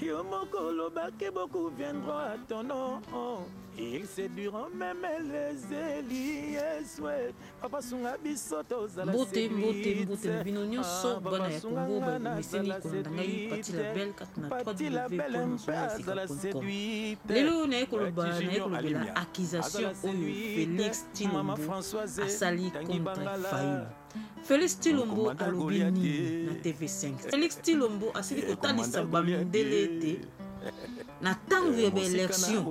Yo mokolo bake beaucoup viendront à ton nom. Ils séduiront même les éliés souhaitent. Papa sunga bisoto zala mbote bino nyonso bana ya Congo bakumiseni kolanda ngai Pati la Belle katna www.mozalazika.com. lelo naye kolobela accusation oyo Félix Tshilombo asali contre Fayulu. Félix Tshilombo alobi nini na TV5? Félix Tshilombo asili kotalisa bamindele ete na ntango ya baélection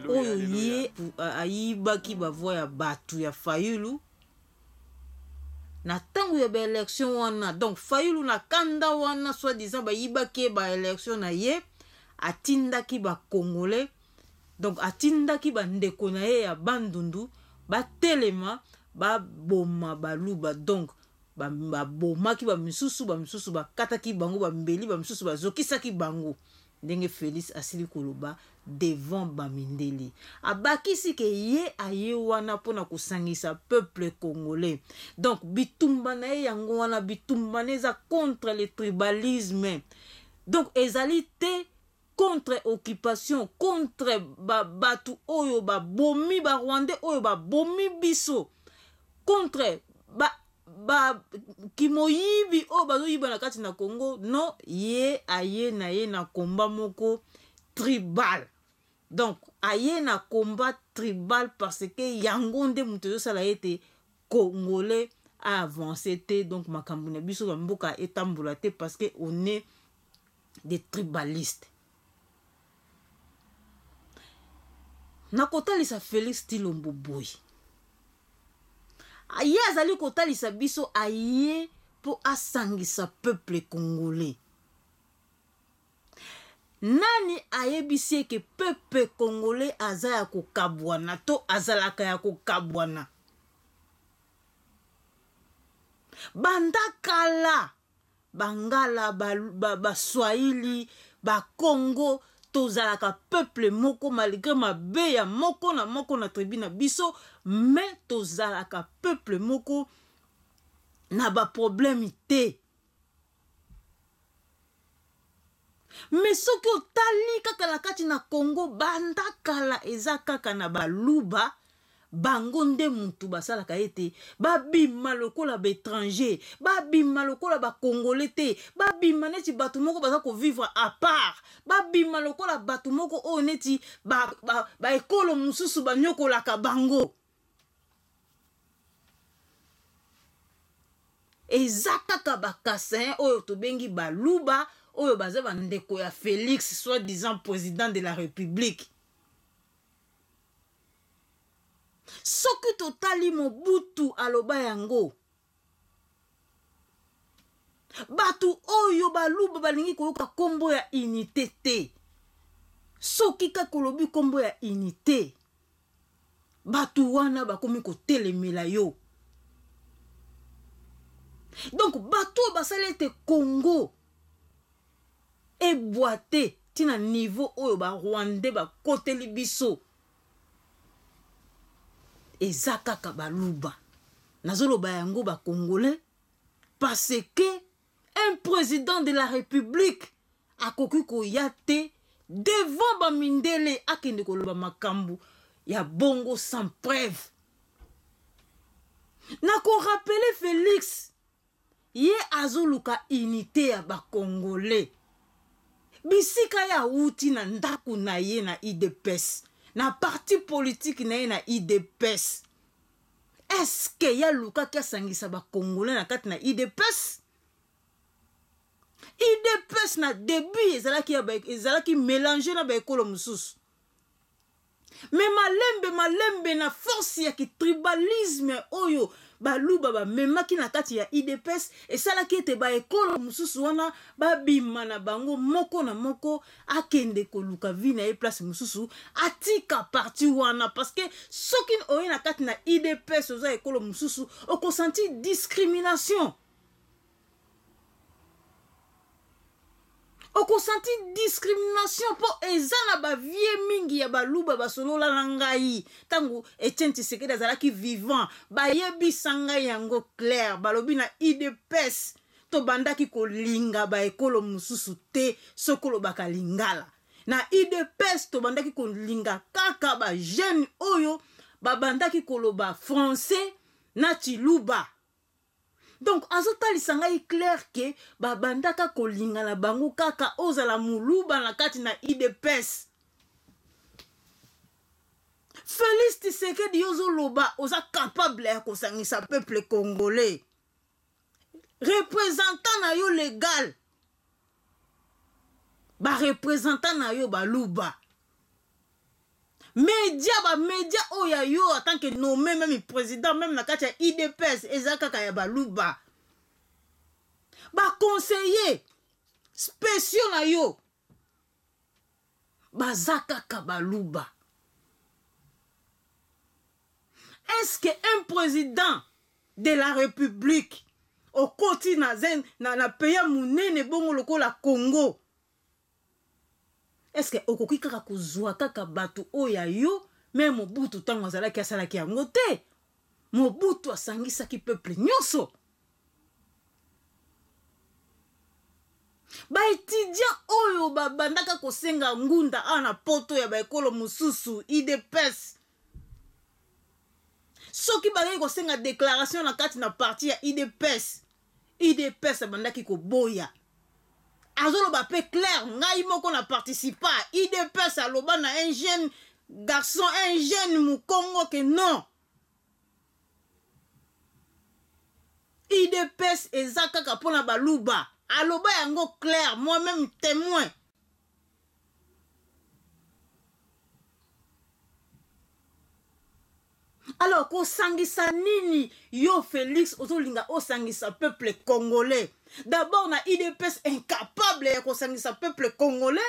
oyo ye ayibaki bavoix ya bato ya Fayulu na ntango ya baélection wana. Donc Fayulu na kanda wana soi-disant bayibaki baélection na ye atindaki bakongolais, donc atindaki bandeko na ye ya bandundu batelema baboma baluba. Donc babomaki bamisusu bakataki bango bambeli bamisusu bazokisaki bango. Ndenge Félix asili koloba devant bamindeli abakisi ke ye aye wana pona kusangisa peuple congolais. Donc bitumba na ye yango wana bitumba neza contre le tribalisme. Donc ezali te contre occupation, contre batu oyo bomi ba Rwandais oyo bomi biso, contre kimoyibi o bazoyiba na kati na Congo. Non, ye aye na ye na combat moko tribal. Donc aye na combat tribal parce que yango nde muto yo sala ete congolais a avancé te. Donc makambo na biso ba mboka etambula te parce que on est des tribalistes. Na kotalisa Félix Tshilombo boy aye azali kotalisa biso aye po asangisa peuple congolais. Nani ayebisi ke peuple congolais aza ya kokabwana to azalaka ya kokabwana? Bandakala bangala baswahili bakongo tozalaka peuple moko malgré mabe ya moko na tribu na biso, mais tozalaka peuple moko na ba problème te. Mais soki otali kaka na kati na Congo bandakala eza kaka na baluba bango nde mutu basalaka ete babima lokola baétranger, babima lokola bacongolais te, babima neti bato moko baza kovivre à part, babima lokola bato moko oyo neti baekolo mosusu banyokolaka bango. Eza kaka bakassin oyo tobengi baluba oyo baza bandeko ya Félix, soi-disant président de la République. Soki totali Mobutu aloba yango batu oyo baluba balingi koyoka kombo ya unité te. Soki kakolobi kombo ya unité batu wana bakomi kotelemela yo. Donc batu basalete Congo eboite tina niveau oyo ba Rwandais bakoteli biso. Eza kaka baluba nazoloba yango ba Congolais parce que un président de la République akoki koya te devant bamindele akende koloba makambo ya bongo sans preuve. Nako rappeler Félix ye azoluka unité ya ba Congolais bisika ya uti na ndaku na ye na IDPS na parti politique na ye na IDPS. Est-ce que ya luka kia sangisa ba Congolais na kati na IDPS? IDPS na début ezalaki mélanger na ba ekolo mususu. Mais malembe na force ya ki tribalisme oyo baluba ba memaki na kati ya IDPS esalaki ete ba ekolo mususu wana babima na bango moko na moko akende koluka vina e place mususu atika parti wana parce que soki oye na kati na IDPS oza ekolo mususu okosenti discrimination. Okosenti discrimination po ezana ba vie mingi ya baluba basolola na ngai tangu Etienne Tshisekedi azalaki vivant ba yebi sanga yango clair balobi na IDPS to bandaki kolinga ba ekolo mususu te sokolo bakalingala na IDPS to bandaki kolinga kaka ba jeune oyo babandaki koloba français na chiluba. Donc azotali ngai clair ke babandaka kolinga na bango kaka ozala muluba na kati na IDPS. Félix Tshisekedi yozo loba oza capable ya kosangisa peuple congolais. Représentant na yo légal. Ba représentant na yo baluba. Média oya yo en tant que nommé même président même na kati ya IDPS ezaka kaya baluba. Ba conseiller spéciaux na yo bazaka kabaluba. Est-ce qu'un président de la République au côté na pays munene bongo loko la Congo, est-ce que okoki kaka kozwa kaka batu oya yo même Mobutu tango azalaki asalaki yango te? Mobutu asangisaki peuple nyonso. Ba étudiant oyo babandaka kosenga ngunda ana poto ya ba ekolo mususu IDPS. Soki bagay ko senga déclaration na kati na parti ya IDPS abandaki ko boya. Azolo ba pe clair ngai moko na participa IDPS aloba na un jeune garçon, un jeune mukongo que non. IDPS ezaka ka pona baluba. Aloba yango clair, moi-même témoin. Alors, ko sangisa nini yo Félix ozolinga o sangisa peuple congolais. D'abord na IDPS incapable ya ko sangisa peuple congolais.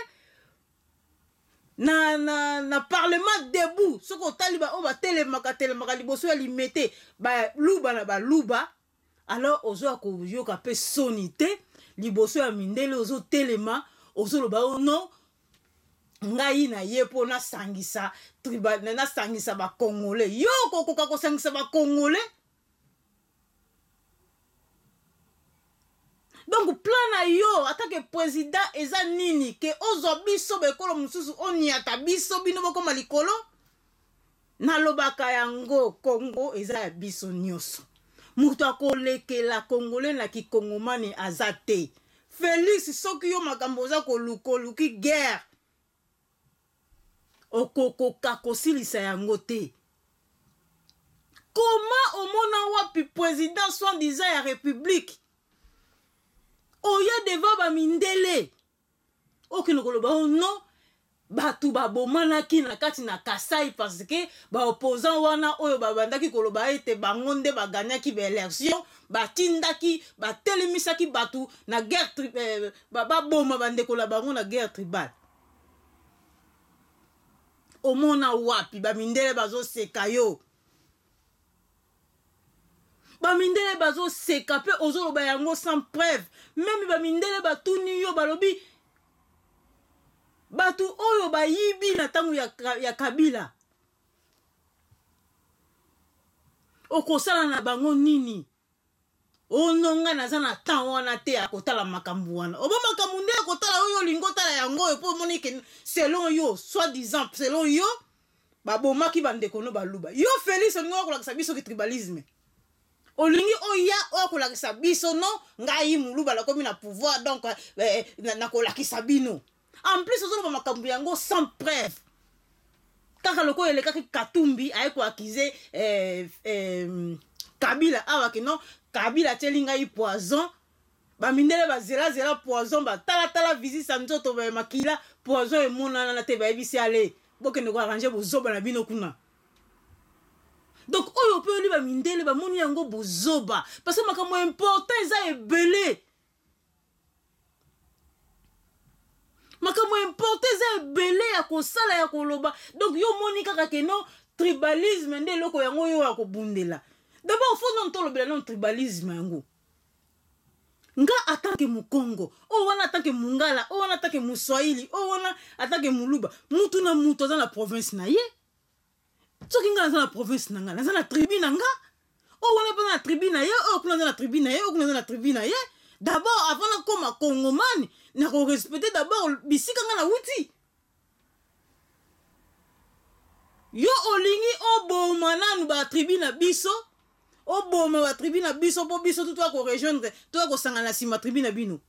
Na parlement debout, soko taliba o ba telemaka liboso ya limete ba luba na ba luba. Alors ozo ko yoka pe sonité liboso ya mindele ozo telema ozo loba o non ngai na ye po na sangisa tribal na sangisa ba congolais yo kokoka ko sangisa ba congolais. Donc plan na yo attaque président eza nini ke ozo biso be kolo mususu oni ata biso bino boko malikolo na lobaka yango Congo eza ya biso nyoso mutu akolekela congolais na ki kongomani azate. Félix soki yo makambo za ko luki guerre okokoka kosilisa yango te. Comment omona wapi président soi-disant ya république oya devant ba mindele okino koloba oh non batu babomana ki na kati na Kasai parce que ba opposant wana oyo babandaki koloba ete bangonde baganyaki ba élection batindaki batelemisaki batu na guerre baboma bandeko la bango na guerre tribale. Omona wapi bamindele bazo seka yo bamindele bazo seka pe ozoloba yango sans preuve. Même bamindele batuni yo balobi batu oyo bayibi na tangu ya Kabila okosala na bango nini? Ononga naza na temps wana te akotala makambu wana oba makambu nde akotala oyo lingo tala yango epo monike selon yo soi-disant selon yo babomaki bandeko no baluba. Yo Félix olingo kolakisa biso ki tribalisme olingi oya okolakisa biso no ngai muluba la komi na pouvoir donc na kolakisa bino en plus ozoloba makambu yango sans preuve. Kaka loko elekaki Katumbi ayeko akize Kabila awaki no Kabila telinga yi poison bamindele bazela poison tala visite nzoto ba makila poison emonana na te ba ebisi ale bokende ko arranger bozoba na bino kuna. Donc oyo pe oli bamindele bamoni yango bozoba parce que makambo important eza ebele. Makambo important eza ebele ya kosala ya koloba. Donc yo moni kaka ke no tribalisme nde loko yango yo ya kobundela. D'abord faut non tolobela non tribalisme yango. Nga atake mukongo, o wana atake mungala, o wana atake muswahili, o wana atake muluba. Mutu na mutu aza na province na ye. Soki nga aza na province na nga, aza na tribu na nga. O wana pa na tribu na ye, o kuna aza na tribu na ye, o kuna aza na tribu na ye. D'abord, avant de comme Congomani, na ko respecter d'abord bisika nga na wuti. Yo olingi oboma nanu ba tribu na biso, oboma ba tribu na biso po biso tout ko rejoindre, to ko sangana sima tribu na bino.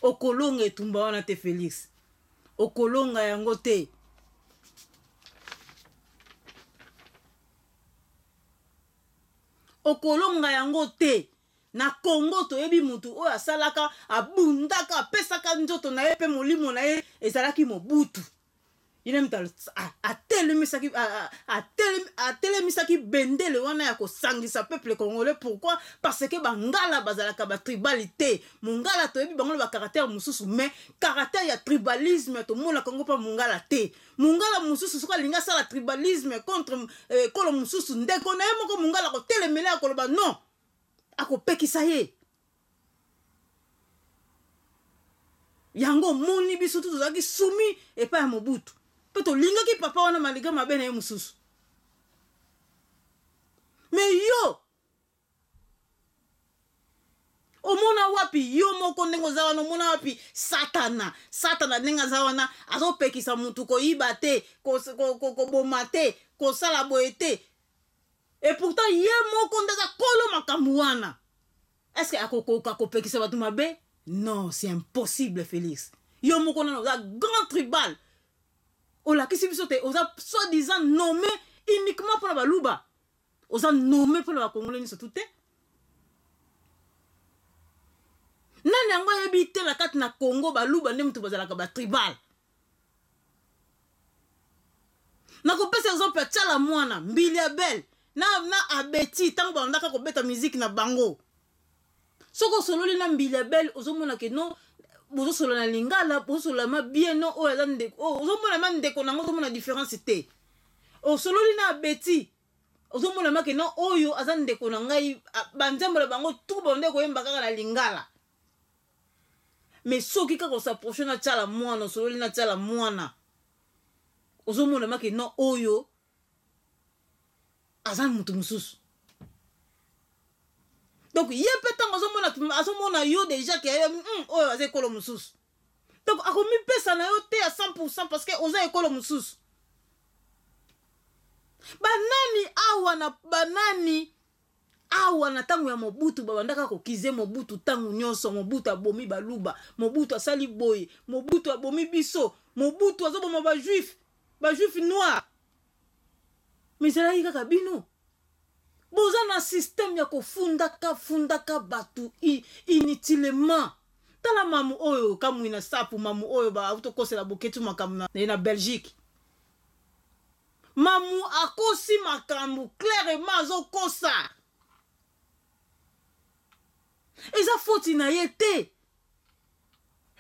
Okolonga etumba wana te Félix. Okolonga yango te. Okolonga yango te. Na Congo toyebi mutu oyo asalaka abundaka apesaka nzoto na ye pe molimo na ye ezalaki Mobutu. Yine mta atelemisaki bendele wana ya kosangisa peuple congolais. Pourquoi? Parce que bangala bazalaka ba tribalité. Mungala toyebi bango ba caractère mususu, mais caractère ya tribalisme to mona Congo pa mungala te. Mungala mususu soka linga sala tribalisme contre kolo mususu ndeko na ye moko mungala ko telemela koloba non. Ako pekisa ye. Yango moni biso tu tozaki sumi epa ya Mobutu. Peto linga ki papa wana maliga mabene ye mususu. Mais yo omona wapi yo moko ndengo za wana omona wapi satana ndenga za wana azopekisa mutu koyiba te ko boma te kosala boye te. Et pourtant ye moko ndeza kolo makambu wana. Est-ce que akokoka kopekisa batu mabe? Non, c'est impossible Félix. Yo moko na za grand tribal. Ola kisi biso te oza soi-disant nommé uniquement pour la baluba. Oza nommé pour la congolais niso tout te. Nani yango yebite la kati na Congo baluba nde mutu bazalaka ba tribal. Na kopesa exemple tchala mwana mbili ya belle. Na abeti tango bandaka kobeta musique na bango. Soko sololi na mbili ya belle ozomona ke non bozo solo na lingala bozo solo ma bien non o ya ndeko ozomona ma ndeko nango ozomona différence te. O sololi na abeti ozomona ma ke non oyo aza ndeko na ngai banzembo la bango tout bonde ko yemba kaka na lingala. Mais soki kako s'approcher na tchala mwana sololi na tchala mwana ozomona ma ke non oyo azan mutu mususu. Donc ye petango azomona yo déjà que oyo aza ekolo mususu. Donc akomi pesa na yo te à 100% parce que oza ekolo mususu. Banani awa na tango ya Mobutu babandaka kokize Mobutu tango nyonso. Mobutu abomi baluba, Mobutu asali boye, Mobutu abomi biso, Mobutu azoboma ba juif noir. Mais c'est là kaka bino. Boza na système ya fundaka batu inutilement. Tala mamu oyo kamu ina sapu mamu oyo ba autokosela boketu makamu na Belgique. Mamu akosi makamu clairement azokosa. Eza faute na yete.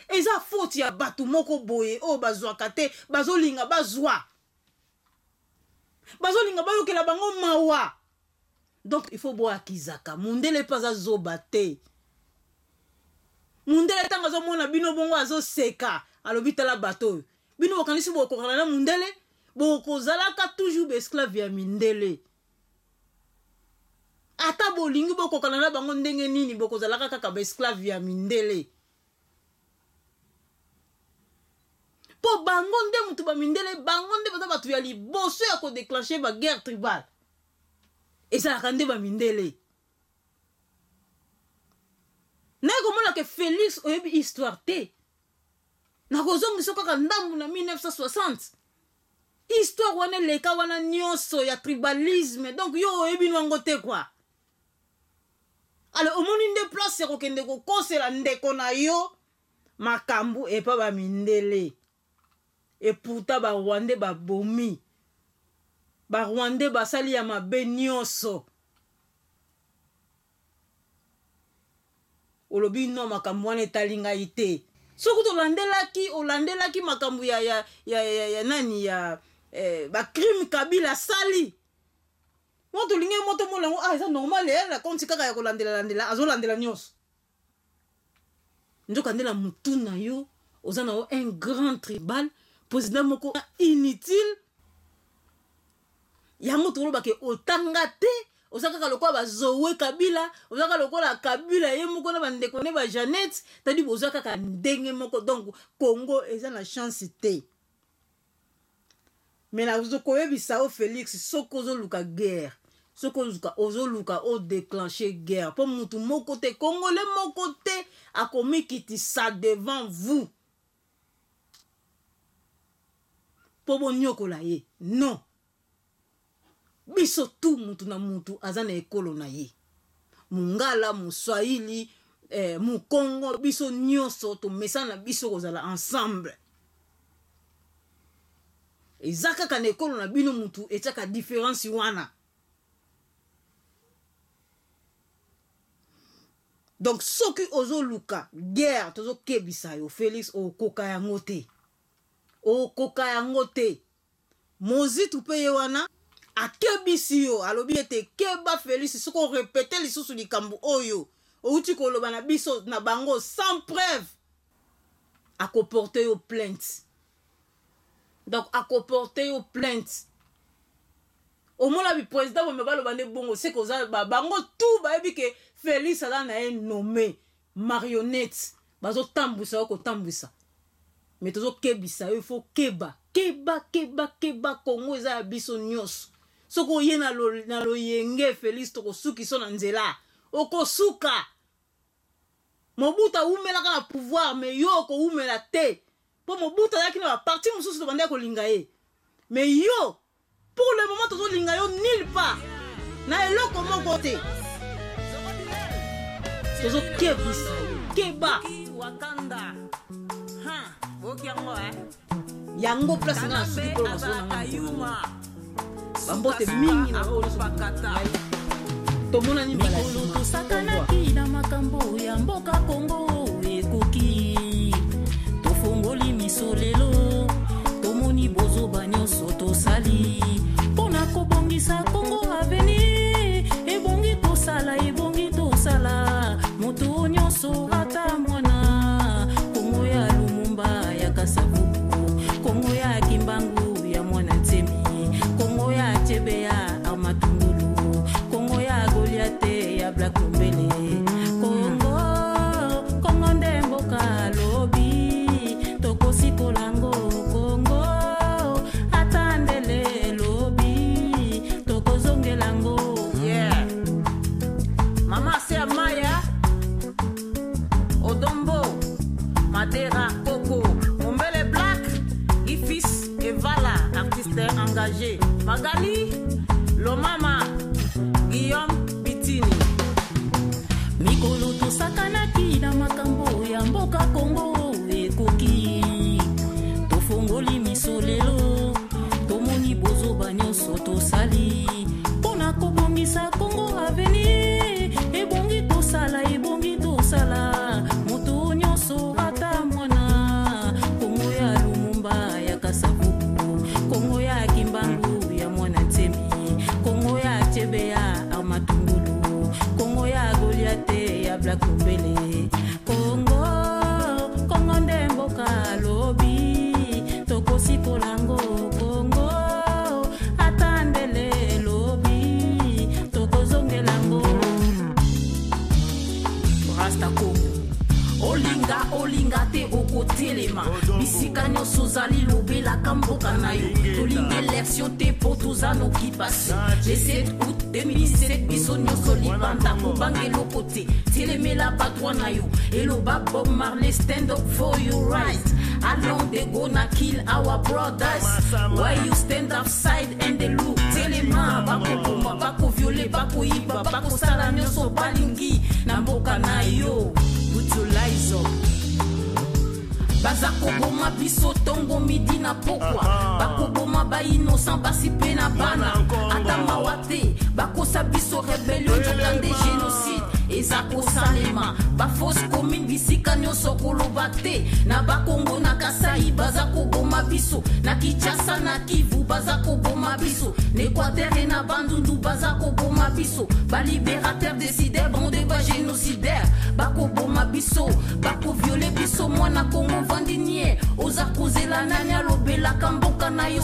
Eza faute ya batu moko boye o bazwaka te bazolinga bazwa. Bazolinga bayokela bango mawa. Donc il faut boire kizaka. Mundele pas azoba te. Mundele tanga zo mona bino bongo azo seka. Alobita la bateau. Bino bokanisi bo kokana na mundele. Boko zalaka toujours esclave ya mindele. Ata bolingi boko kokana na bango ndenge nini boko zalaka kaka ba esclave ya mindele. Po bango nde mutu ba mindele bango nde baza batu ya liboso ya ko déclencher ba guerre tribale. Et ça a rendu ba mindele. Na komona ke Félix oyebi histoire te. Na kozongi soka ka ndambu na 1960. Histoire wana leka wana nyonso ya tribalisme. Donc yo oyebi nwango te quoi. Alors omoni nde place ko kende ko kosela ndeko na yo makambu e pa ba mindele. Et pourtant ba Rwandais ba bomi. Ba Rwandais basali ya mabe nyonso. Olobi no makambu wana etalinga ite. Soko to olandelaki makambu ya nani ya ba crime Kabila sali. Moto linge moto molango eza normal la konti kaka ya kolandela azolandela nyonso. Njoka ndela mutuna yo ozana un grand tribal président moko inutile. Ya moto loba ke otanga te ozaka lokola ba Zoé Kabila ozaka lokola Kabila ye moko na bandeko ne ba Jeannette tadi bozaka ka ndenge moko donc Congo eza na chance te mais na ozokoyebisa o Félix soko ozoluka guerre soko ozoluka o déclencher guerre po mutu moko te congolais moko te akomikitisa devant vous po bonyokola ye non biso tu mutu na mutu aza na ekolo na ye mungala muswahili mukongo biso nyonso tomesana biso kozala ensemble ezaka ka na ekolo na bino mutu etiaka différence wana donc soki ozoluka guerre tozokebisa yo Félix okoka yango te mozitu pe ye wana akebisi yo alobi ete keba Félix soko répéter lisusu likambo oyo outi koloba na biso na bango sans preuve akoporter yo plainte donc akoporter yo plainte omona bi président bo mebalo ne bongo c'est koza bango tout bayebi ke Félix ala na ye nommé marionnette bazo tambusa ko tambusa mais tozo kebisa yo faut keba Congo eza ya biso nyonso soko ye na lo yenge Félix toko suki so na nzela okosuka Mobutu umelaka na pouvoir mais yo ko umela te po Mobutu yaki na parti mususu to banda ko linga ye mais yo pour le moment tozo linga yo nulle part na eloko moko te tozo kebisa keba wakanda ha bokiango yango place na suki ko bazona bambote mingi na olo pakata tomona ni mikolo tosakanaki na makambo ya mboka Kongo ekoki tofongoli miso lelo tomoni bozoba nyonso tosali mpona kobongisa Kongo aveni ebongi tosala moto nyonso ata mwana Kongo ya Lumumba ya Kasavubu Kongo ya Kimbangu ya mwana Ntemi Kongo ya Chebe ya Amatungulu Kongo ya Goliate ya Black Lumbele Kongo ndemboka lobi tokosi kolango Kongo atandele lobi tokozongelango yeah mama se Maya Odombo Madera Coco Mombele Black Ifis Evala artiste engagé Magali Lomama Guillaume Bitini mikolo tosakanaki na makambo ya mboka Kongo ekoki tofongoli miso lelo tomoni bozoba nyonso tosali mpona kobongisa Kongo aveni ebongi tosala moto nyonso ata mwana Kongo ya Lumumba ya Kasavubu Kongo ya Kimbangu ya mwana Ntemi Kongo ya Chebe ya Amatungulu Kongo ya Goliate ya Black Lumbele Kongo ndemboka lobi tokosi kolango Kongo atandele lobi tokozongelango Rasta Kongo olinga te okotelema bisika nyonso ozali lobelaka mboka na yo tolinga élection te po toza noki pasi le 7 août 2017 biso nyonso libanda kobanga eloko te telemela batwa na yo eloba Bob Marley stand up for your right along they gonna kill our brothers why you stand outside and they look telema bakoboma bakoviole bakoyiba bakosala nyonso balingi na mboka na yo put your lies up bazakoboma biso tongo midi na pokwa bakoboma ba innocent basi pe na bana ata mawa te bakosa biso rebellion jokande génocide ezakosalema bafausse commune bisika nyonso koloba te na bakongo na Kasai bazakoboma biso na Kinshasa na Kivu bazakoboma biso na Équateur na Bandundu bazakoboma biso balibérateur décider bande ba génocidaire bakoboma biso bakoviole biso mwana Kongo vandinier ozakozela nani alobelaka mboka na yo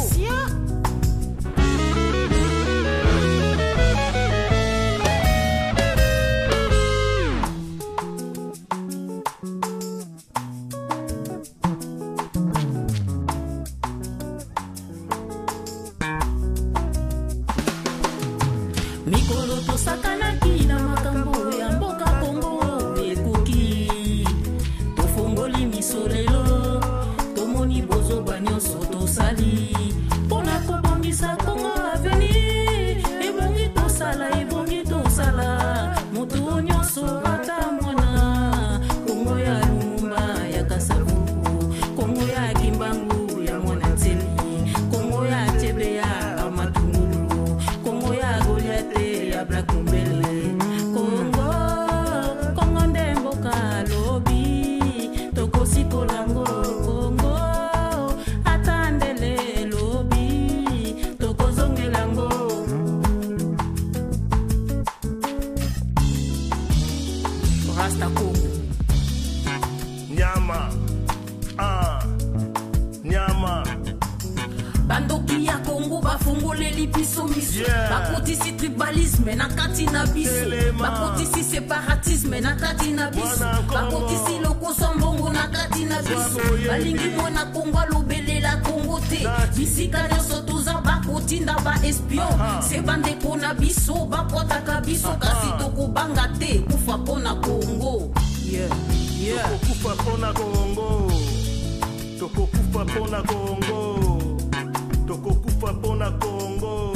Nyama. Bandoki ya Congo bafungoleli biso miso bakotisi tribalisme na kati na biso bakotisi separatisme na kati na biso bakotisi lokoso mbongo na kati na biso balingi mwana Kongo alobelela Kongo te bisika nyonso toza bakotinda ba espion se bandeko na biso bapotaka biso kasi tokobanga te kufa mpona Kongo tokokufa mpona Kongo tokokufa mpona Kongo tokokufa mpona Kongo